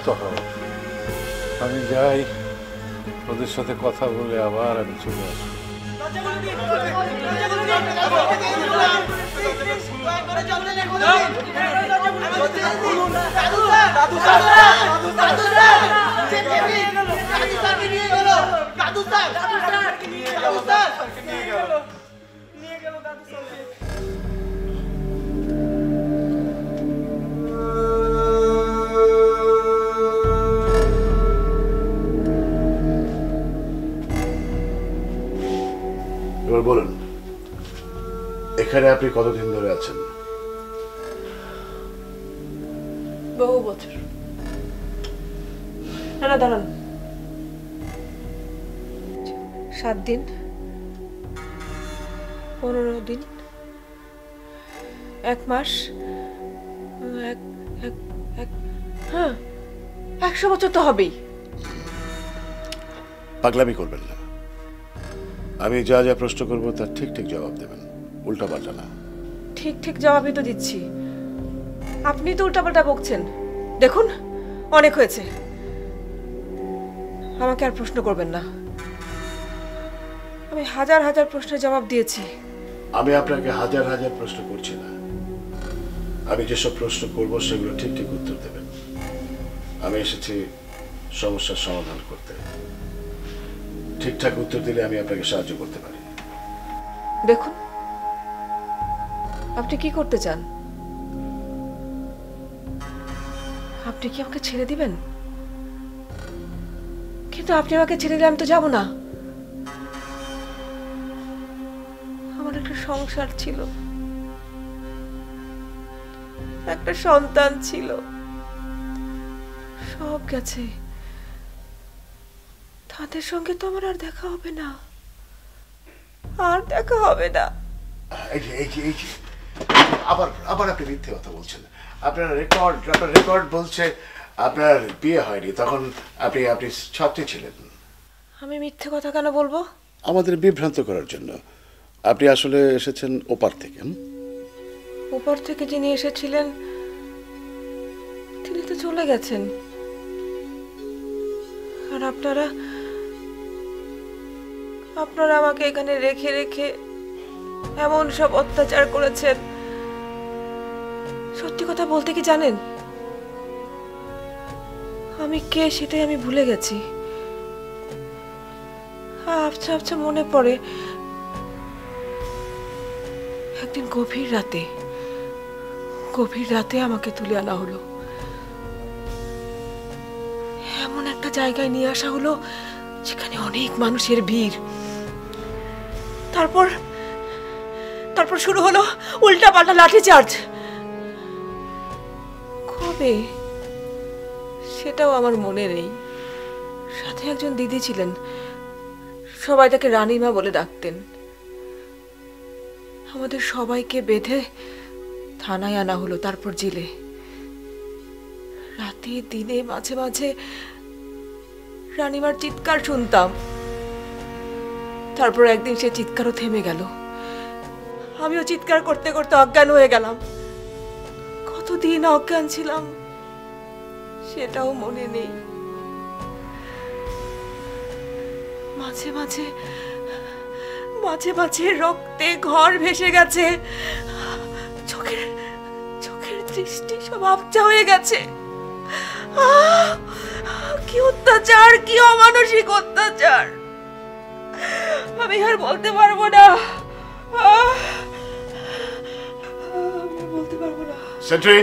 শান্ত হও, আমি যাই, ওদের সাথে কথা বলে আবার আমি চলে আসবো। এবার বলুন, এখানে আপনি কতদিন ধরে আছেন? বহু বছর। না দাঁড়ান, 7 দিন, 15 দিন, 1 মাস, হ্যাঁ 100 বছর তো হবেই। পাগলামি করবেন না, আমি যা যা প্রশ্ন করবো তার ঠিক ঠিক জবাব দেবেন, উল্টাপাল্টা না। ঠিক ঠিক জবাবই তো দিচ্ছি, আপনি তো উল্টাপাল্টা বকছেন। দেখুন অনেক হয়েছে, আমাকে আর প্রশ্ন করবেন না। আমি হাজার হাজার প্রশ্নের জবাব দিয়েছি। আমি আপনাকে হাজার হাজার প্রশ্ন করছি না, আমি যেসব প্রশ্ন করব সেগুলো ঠিক ঠিক উত্তর দেবেন। আমি এসেছি সমস্যার সমাধান করতে, ঠিকঠাক উত্তর দিলে আমি আপনাকে সাহায্য করতে পারি। দেখুন আপনি কি করতে চান? আপনি কি আমাকে ছেড়ে দিবেন? কিন্তু আপনি আমাকে ছেড়ে দিলে আমি তো যাব না। আমার একটা সংসার ছিল, একটা সন্তান ছিল, সব গেছে। তাদের সঙ্গে তো আমার আর দেখা হবে না, আর দেখা হবে না। আবার আপনি মিথ্যে কথা বলছেন। আপনার রেকর্ড বলছে আপনার বিয়ে হয়নি, তখন আপনি ছাত্রী ছিলেন। আমি মিথ্যে কথা কেন বলবো? আমাদের বিভ্রান্ত করার জন্য। আপনি আসলে এসেছেন ওপার থেকে। ওপার থেকে যিনি এসেছিলেন তিনি তো চলে গেছেন, আর আপনারা আমাকে এখানে রেখে রেখে এমন সব অত্যাচার করেছেন। সত্যি কথা বলতে কি জানেন, আমি কে সেটাই আমি ভুলে গেছি। আচ্ছা আচ্ছা মনে পড়ে, একদিন গভীর রাতে আমাকে তুলে আনা হলো, এমন একটা জায়গায় নিয়ে আসা হলো যেখানে অনেক মানুষের ভিড়। তারপর শুরু হলো উল্টা পাল্টা লাঠিচার্জ। কবে সেটাও আমার মনে নেই। সাথে একজন দিদি ছিলেন, সবাই তাকে রানীমা বলে ডাকতেন। আমাদের সবাইকে বেঁধে থানায় আনা হলো, তারপর জেলে। রাতে দিনে মাঝে মাঝে রানীমার চিৎকার শুনতাম। তারপর একদিন সে চিৎকারও থেমে গেল, আমিও চিৎকার করতে করতে অজ্ঞান হয়ে গেলাম। কতদিন অজ্ঞান ছিলাম সেটাও মনে নেই। মাঝে মাঝে রক্তে ঘর ভেসে গেছে, চোখের দৃষ্টি সব আবজা হয়ে গেছে। কি অত্যাচার, কি অমানসিক অত্যাচার, আমি আর বলতে পারবো না, আমি বলতে পারবো না। সেন্ট্রি,